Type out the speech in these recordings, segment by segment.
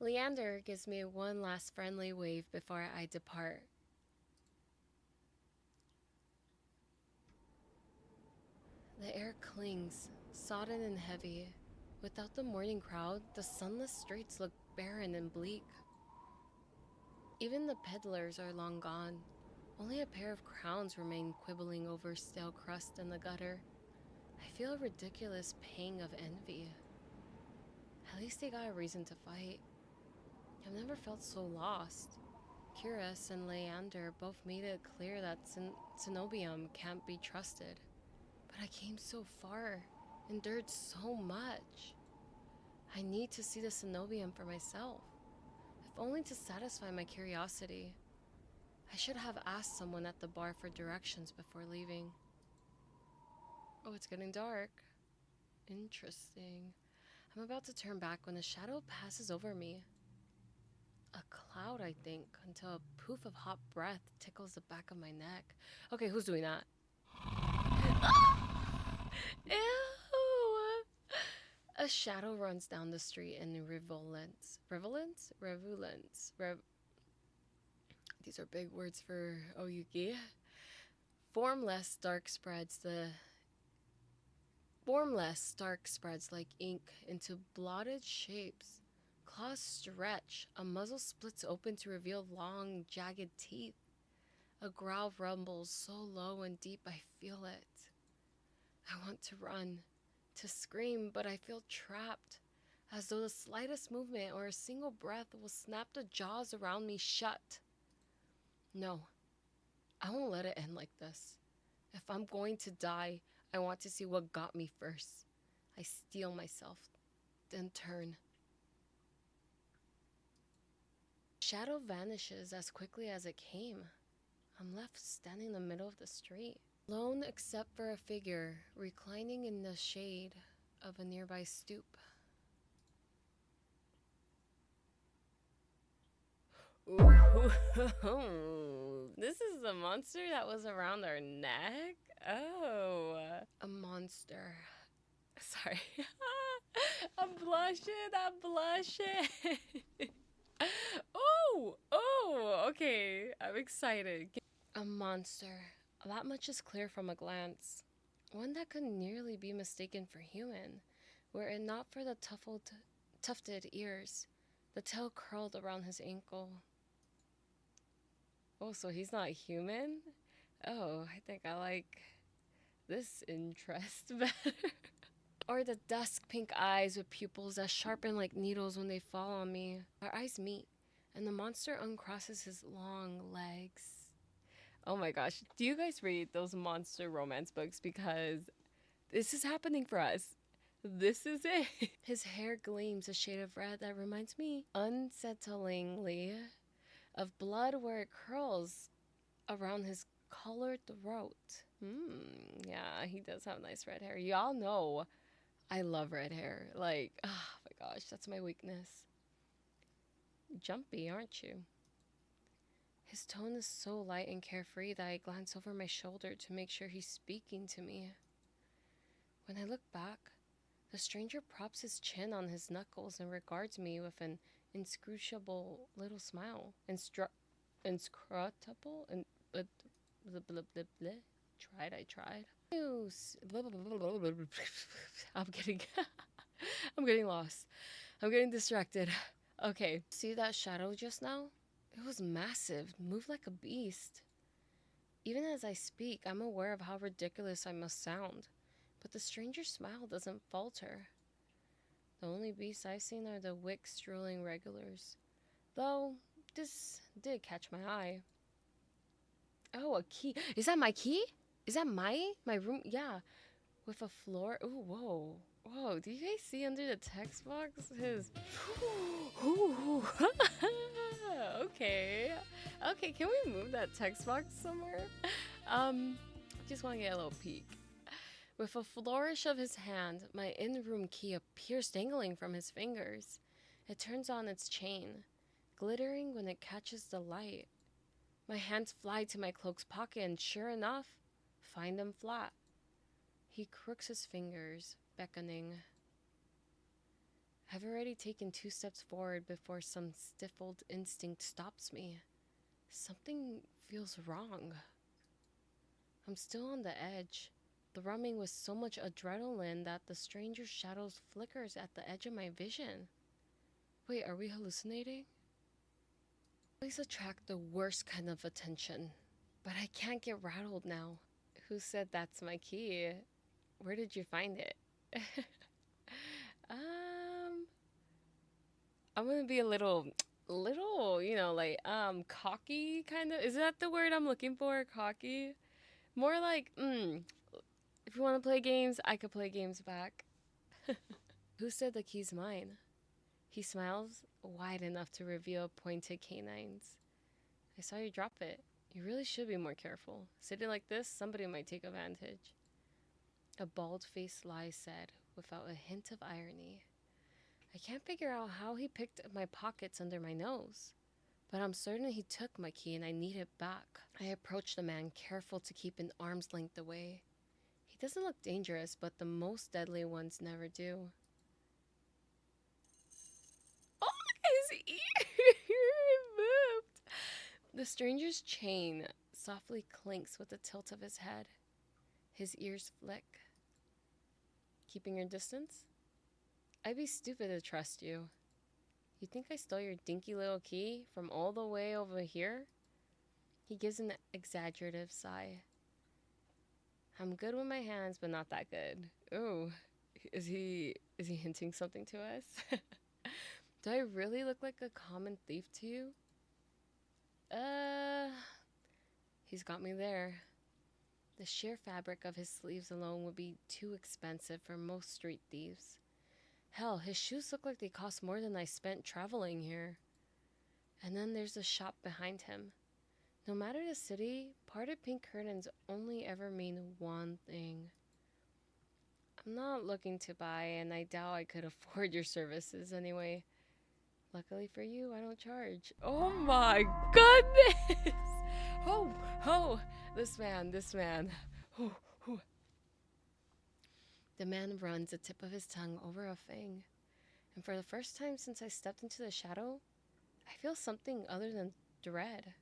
Leander gives me one last friendly wave before I depart. The air clings, sodden and heavy. Without the morning crowd, the sunless streets look barren and bleak. Even the peddlers are long gone. Only a pair of crowns remain quibbling over stale crust in the gutter. I feel a ridiculous pang of envy. At least they got a reason to fight. I've never felt so lost. Curious and Leander both made it clear that Cenobium can't be trusted. But I came so far, endured so much. I need to see the Cenobium for myself, if only to satisfy my curiosity. I should have asked someone at the bar for directions before leaving. Oh, it's getting dark. Interesting. I'm about to turn back when a shadow passes over me. A cloud, I think, until a poof of hot breath tickles the back of my neck. Okay, who's doing that? Ew! A shadow runs down the street in revolence. Revolence? Revulence. These are big words for Oyuki. Formless dark spreads like ink into blotted shapes. Claws stretch. A muzzle splits open to reveal long, jagged teeth. A growl rumbles so low and deep I feel it. I want to run, to scream, but I feel trapped, as though the slightest movement or a single breath will snap the jaws around me shut. No, I won't let it end like this. If I'm going to die, I want to see what got me first. I steel myself, then turn. Shadow vanishes as quickly as it came. I'm left standing in the middle of the street, alone except for a figure reclining in the shade of a nearby stoop. Ooh, this is the monster that was around our neck? Oh, a monster. Sorry. I'm blushing. Oh, okay. I'm excited. A monster. That much is clear from a glance. One that could nearly be mistaken for human, were it not for the tufted ears, the tail curled around his ankle. Oh, so he's not human? Oh, I think I like this interest better. Or the dusk pink eyes with pupils that sharpen like needles when they fall on me. Our eyes meet, and the monster uncrosses his long legs. Oh my gosh, do you guys read those monster romance books? Because this is happening for us. This is it. His hair gleams a shade of red that reminds me unsettlingly of blood where it curls around his colored throat. Yeah, he does have nice red hair. Y'all know I love red hair. Like, oh my gosh, that's my weakness. Jumpy, aren't you? His tone is so light and carefree that I glance over my shoulder to make sure he's speaking to me. When I look back, the stranger props his chin on his knuckles and regards me with an inscrutable little smile. Inscrutable? And blah, blah, blah, blah. I tried. I'm getting I'm getting lost. I'm getting distracted. Okay. See that shadow just now? It was massive, moved like a beast. Even as I speak, I'm aware of how ridiculous I must sound, but the stranger's smile doesn't falter. The only beasts I've seen are the wick-strolling regulars, though this did catch my eye. Oh, a key. Is that my key? Is that my room? Yeah, with a floor. Ooh, whoa. Do you guys see under the text box his? Okay. Can we move that text box somewhere? Just want to get a little peek. With a flourish of his hand, my in-room key appears dangling from his fingers. It turns on its chain, glittering when it catches the light. My hands fly to my cloak's pocket and sure enough, find them flat. He crooks his fingers, beckoning. I've already taken 2 steps forward before some stifled instinct stops me. Something feels wrong. I'm still on the edge, thrumming with so much adrenaline that the stranger's shadows flickers at the edge of my vision. Wait, are we hallucinating? Please attract the worst kind of attention, but I can't get rattled now. Who said that's my key? Where did you find it? I'm gonna be a little, cocky kind of. Is that the word I'm looking for? Cocky? More like, if you want to play games, I could play games back. Who said the key's mine? He smiles wide enough to reveal pointed canines. I saw you drop it. You really should be more careful. Sitting like this, somebody might take advantage. A bald-faced lie said, without a hint of irony. I can't figure out how he picked my pockets under my nose, but I'm certain he took my key and I need it back. I approached the man, careful to keep an arm's length away. He doesn't look dangerous, but the most deadly ones never do. Oh, his ear moved. The stranger's chain softly clinks with the tilt of his head. His ears flick. Keeping your distance? I'd be stupid to trust you. You think I stole your dinky little key from all the way over here? He gives an exaggerative sigh. I'm good with my hands, but not that good. Ooh, is he hinting something to us? Do I really look like a common thief to you? He's got me there. The sheer fabric of his sleeves alone would be too expensive for most street thieves. Hell, his shoes look like they cost more than I spent traveling here. And then there's the shop behind him. No matter the city, parted pink curtains only ever mean one thing. I'm not looking to buy, and I doubt I could afford your services anyway. Luckily for you, I don't charge. Oh my goodness! Oh, this man. Oh. The man runs the tip of his tongue over a fang, and for the first time since I stepped into the shadow, I feel something other than dread.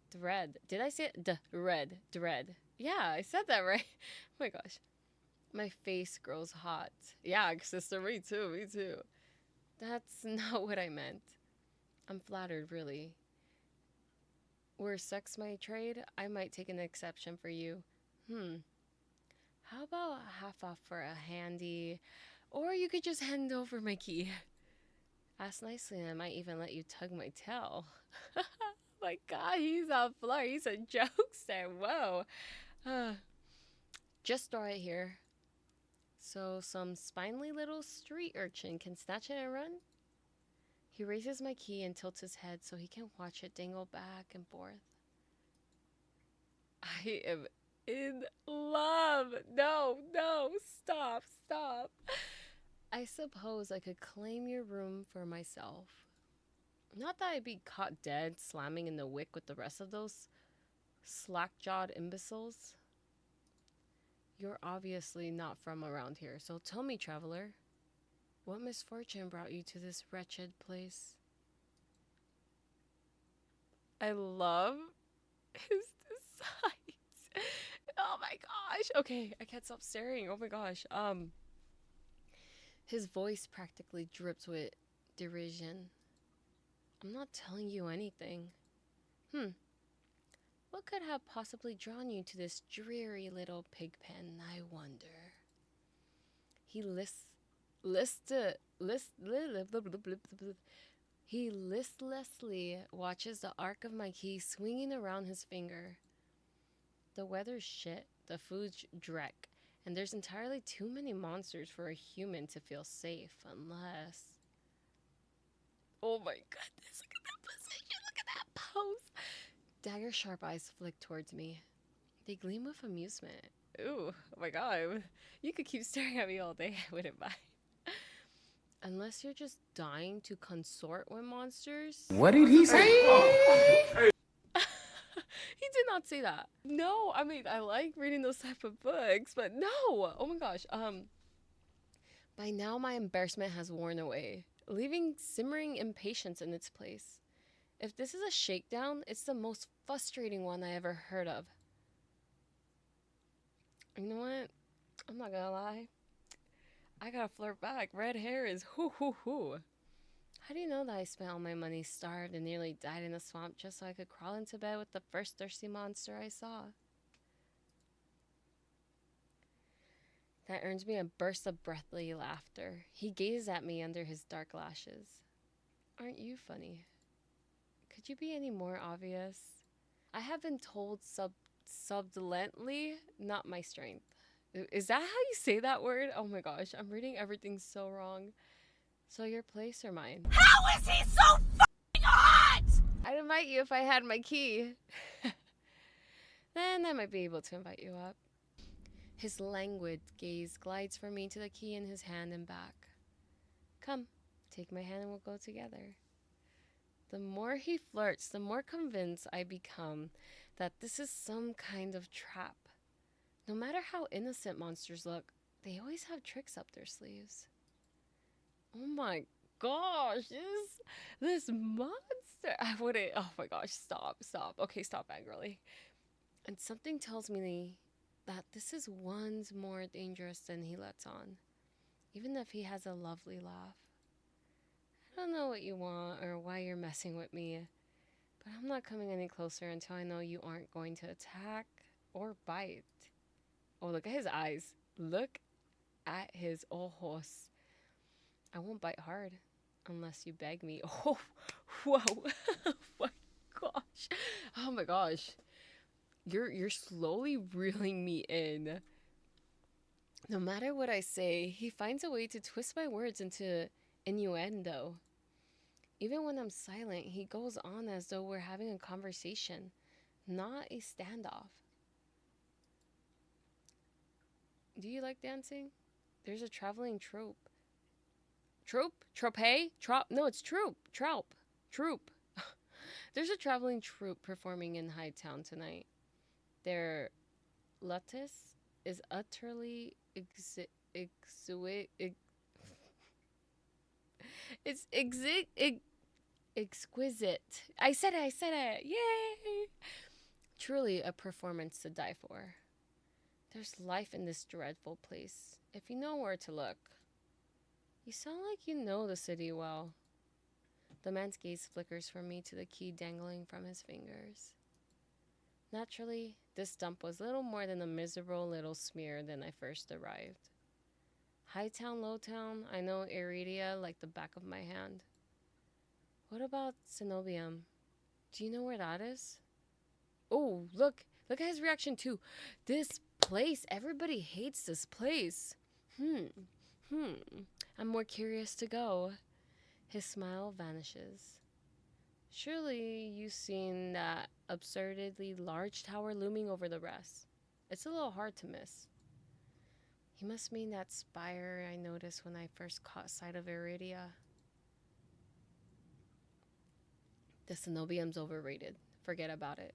Dread. Did I say it? Dread. Yeah, I said that right. Oh my gosh. My face grows hot. Yeah, sister, me too. That's not what I meant. I'm flattered, really. Were sex my trade, I might take an exception for you. How about half off for a handy, or you could just hand over my key. Ask nicely and I might even let you tug my tail. Oh my god, he's on floor. He's a jokester. Whoa. Just throw it here. So some spindly little street urchin can snatch it and run? He raises my key and tilts his head so he can watch it dangle back and forth. I am in love. No, stop. I suppose I could claim your room for myself. Not that I'd be caught dead slamming in the wick with the rest of those slack-jawed imbeciles. You're obviously not from around here, so tell me, traveler, what misfortune brought you to this wretched place? I love his designs. Oh my gosh. Okay, I can't stop staring. Oh my gosh. His voice practically drips with derision. I'm not telling you anything. What could have possibly drawn you to this dreary little pig pen, I wonder? He listlessly watches the arc of my key swinging around his finger. The weather's shit, the food's dreck, and there's entirely too many monsters for a human to feel safe, unless... Oh my goodness, look at that position, look at that pose! Dagger sharp eyes flick towards me. They gleam with amusement. Ooh, oh my god, you could keep staring at me all day, I wouldn't mind. Unless you're just dying to consort with monsters. What did he say? He did not say that. No, I mean, I like reading those type of books, but no. Oh my gosh. By now, my embarrassment has worn away, leaving simmering impatience in its place. If this is a shakedown, it's the most frustrating one I ever heard of. You know what? I'm not gonna lie. I gotta flirt back. Red hair is hoo hoo hoo. How do you know that I spent all my money, starved, and nearly died in a swamp just so I could crawl into bed with the first thirsty monster I saw? That earns me a burst of breathy laughter. He gazes at me under his dark lashes. Aren't you funny? Could you be any more obvious? I have been told subdolently, not my strength. Is that how you say that word? Oh my gosh, I'm reading everything so wrong. So your place or mine? How is he so f***ing hot? I'd invite you if I had my key. Then I might be able to invite you up. His languid gaze glides from me to the key in his hand and back. Come, take my hand and we'll go together. The more he flirts, the more convinced I become that this is some kind of trap. No matter how innocent monsters look, they always have tricks up their sleeves. Oh my gosh, this monster. I wouldn't. Oh my gosh, stop. Okay, stop angrily. And something tells me that this is one's more dangerous than he lets on, even if he has a lovely laugh. I don't know what you want or why you're messing with me, but I'm not coming any closer until I know you aren't going to attack or bite. Oh, look at his eyes. Look at his ojos. I won't bite hard unless you beg me. Oh, whoa. Oh my gosh. Oh my gosh. You're slowly reeling me in. No matter what I say, he finds a way to twist my words into innuendo. Even when I'm silent, he goes on as though we're having a conversation, not a standoff. Do you like dancing? There's a traveling troupe. Troupe? Trope? No, it's troupe. Troupe. There's a traveling troupe performing in Hightown tonight. Their lattice is utterly exquisite. I said it. Yay! Truly a performance to die for. There's life in this dreadful place, if you know where to look. You sound like you know the city well. The man's gaze flickers from me to the key dangling from his fingers. Naturally, this dump was little more than a miserable little smear when I first arrived. Hightown, Lowtown, I know Iridia like the back of my hand. What about Cenobium? Do you know where that is? Oh, look at his reaction too. This place, everybody hates this place. I'm more curious to go. His smile vanishes. Surely you've seen that absurdly large tower looming over the rest. It's a little hard to miss. He must mean that spire I noticed when I first caught sight of Iridia. The Cenobium's overrated. Forget about it.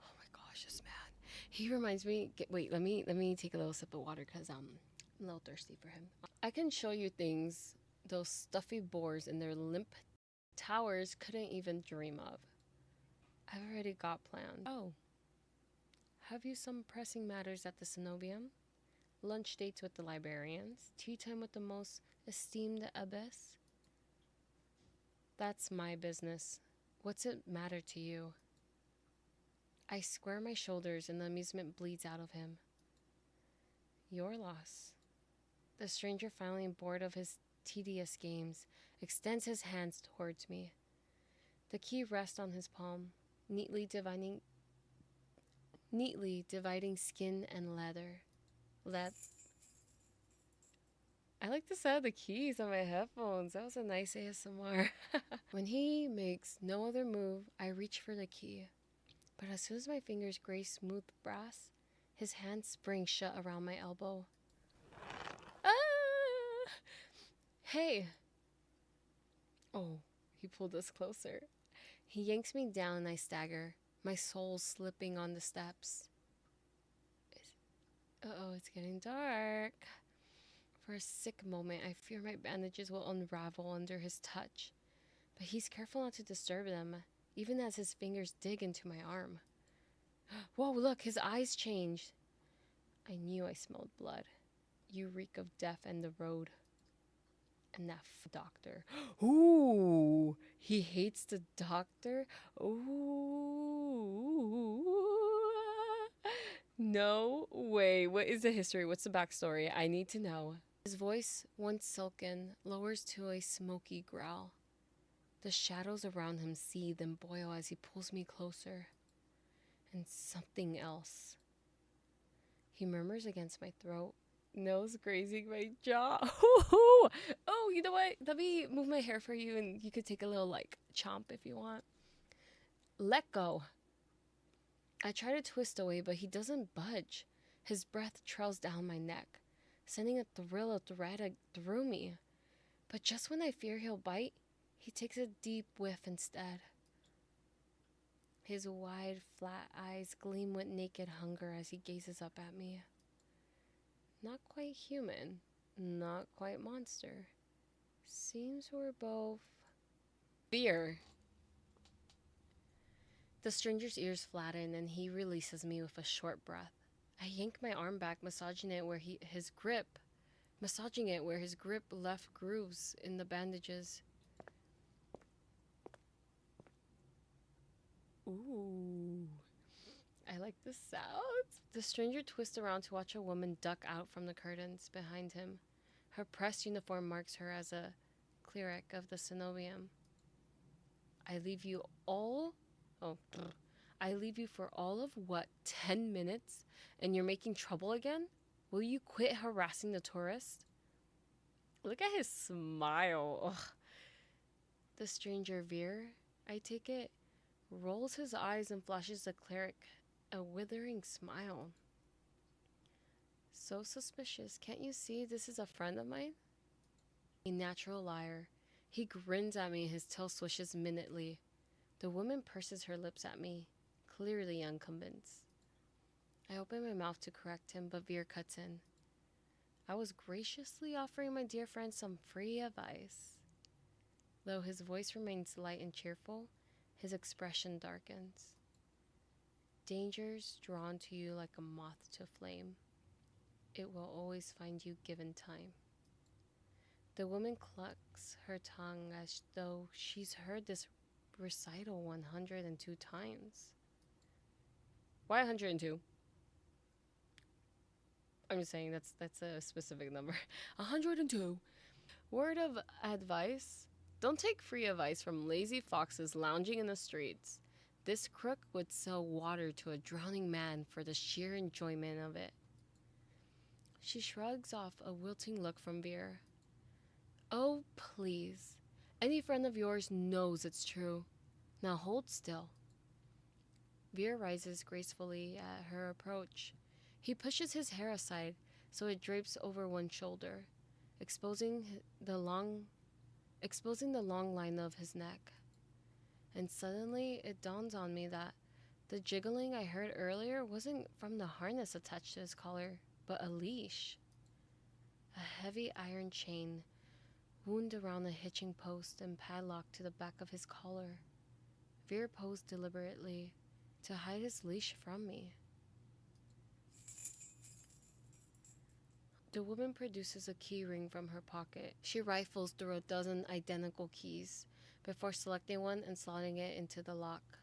Oh my gosh, this man. He reminds me. Wait, let me take a little sip of water because I'm a little thirsty for him. I can show you things those stuffy boars in their limp towers couldn't even dream of. I've already got plans. Oh. Have you some pressing matters at the Cenobium? Lunch dates with the librarians? Tea time with the most esteemed abbess? That's my business. What's it matter to you? I square my shoulders and the amusement bleeds out of him. Your loss. The stranger, finally bored of his tedious games, extends his hands towards me. The key rests on his palm, neatly dividing skin and leather. I like the sound of the keys on my headphones. That was a nice ASMR. When he makes no other move, I reach for the key. But as soon as my fingers graze smooth brass, his hand springs shut around my elbow. Ah! Hey! Oh, he pulled us closer. He yanks me down and I stagger, my soul slipping on the steps. Uh-oh, it's getting dark. For a sick moment, I fear my bandages will unravel under his touch, but he's careful not to disturb them, even as his fingers dig into my arm. Whoa, look, his eyes changed. I knew I smelled blood. You reek of death and the road. And that doctor. Ooh, he hates the doctor. Ooh. No way. What is the history? What's the backstory? I need to know. His voice, once silken, lowers to a smoky growl. The shadows around him seethe and boil as he pulls me closer. And something else. He murmurs against my throat, nose grazing my jaw. Oh, you know what? Let me move my hair for you and you could take a little, like, chomp if you want. Let go. I try to twist away, but he doesn't budge. His breath trails down my neck, sending a thrill of dread through me. But just when I fear he'll bite, he takes a deep whiff instead. His wide, flat eyes gleam with naked hunger as he gazes up at me. Not quite human, not quite monster. Seems we're both... Vere. The stranger's ears flatten and he releases me with a short breath. I yank my arm back, massaging it where his grip left grooves in the bandages. Ooh. I like the sound. The stranger twists around to watch a woman duck out from the curtains behind him. Her pressed uniform marks her as a cleric of the cenobium. I leave you for all of what, 10 minutes? And you're making trouble again? Will you quit harassing the tourist? Look at his smile. Ugh. The stranger, Vere, I take it, rolls his eyes and flashes the cleric a withering smile. So suspicious. Can't you see this is a friend of mine? A natural liar. He grins at me, his tail swishes minutely. The woman purses her lips at me, clearly unconvinced. I open my mouth to correct him, but Vere cuts in. I was graciously offering my dear friend some free advice. Though his voice remains light and cheerful, his expression darkens. Danger's drawn to you like a moth to flame. It will always find you given time. The woman clucks her tongue as though she's heard this recital 102 times. Why 102? I'm just saying that's a specific number. 102. Word of advice: don't take free advice from lazy foxes lounging in the streets. This crook would sell water to a drowning man for the sheer enjoyment of it. She shrugs off a wilting look from Vere. Oh, please. Any friend of yours knows it's true. Now hold still. Vere rises gracefully at her approach. He pushes his hair aside so it drapes over one shoulder, exposing the long line of his neck. And suddenly it dawns on me that the jiggling I heard earlier wasn't from the harness attached to his collar, but a leash. A heavy iron chain wound around a hitching post and padlocked to the back of his collar. Vere posed deliberately to hide his leash from me. The woman produces a key ring from her pocket. She rifles through a dozen identical keys before selecting one and slotting it into the lock.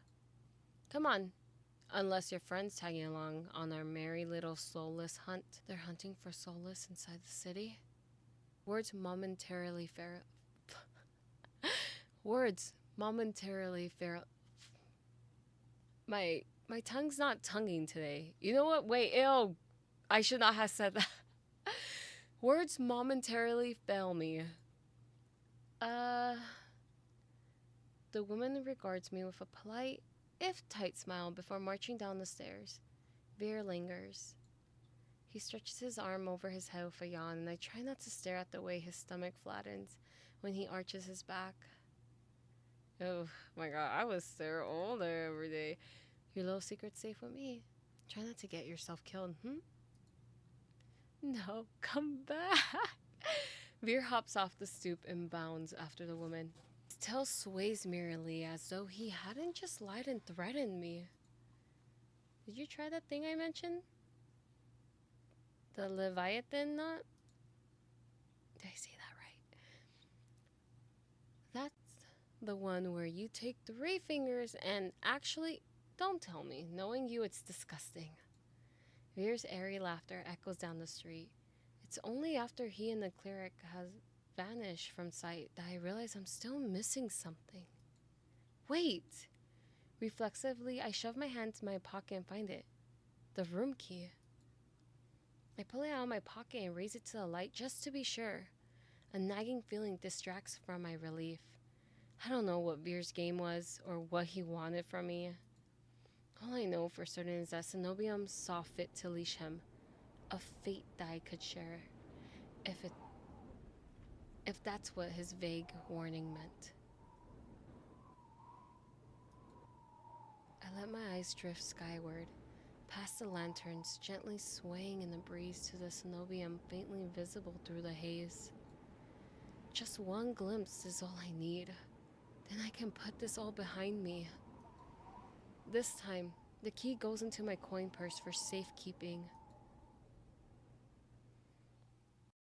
Come on, unless your friend's tagging along on our merry little soulless hunt. They're hunting for soulless inside the city. Words momentarily My tongue's not tonguing today. You know what? Wait, ew. I should not have said that. Words momentarily fail me. The woman regards me with a polite, if tight smile before marching down the stairs. Vere lingers. He stretches his arm over his head with a yawn, and I try not to stare at the way his stomach flattens when he arches his back. Oh my god, I would stare all day every day. Your little secret's safe with me. Try not to get yourself killed, No, come back. Veer hops off the stoop and bounds after the woman. His tail sways merrily as though he hadn't just lied and threatened me. Did you try that thing I mentioned? The Leviathan knot? Did I say that right? That's the one where you take 3 fingers and actually, don't tell me. Knowing you, it's disgusting. Veer's airy laughter echoes down the street. It's only after he and the cleric has vanished from sight that I realize I'm still missing something. Wait! Reflexively, I shove my hand to my pocket and find it. The room key. I pull it out of my pocket and raise it to the light just to be sure. A nagging feeling distracts from my relief. I don't know what Veer's game was or what he wanted from me. All I know for certain is that Cenobium saw fit to leash him. A fate that I could share. If that's what his vague warning meant. I let my eyes drift skyward, past the lanterns gently swaying in the breeze to the cenobium faintly visible through the haze. Just one glimpse is all I need. Then I can put this all behind me. This time, the key goes into my coin purse for safekeeping.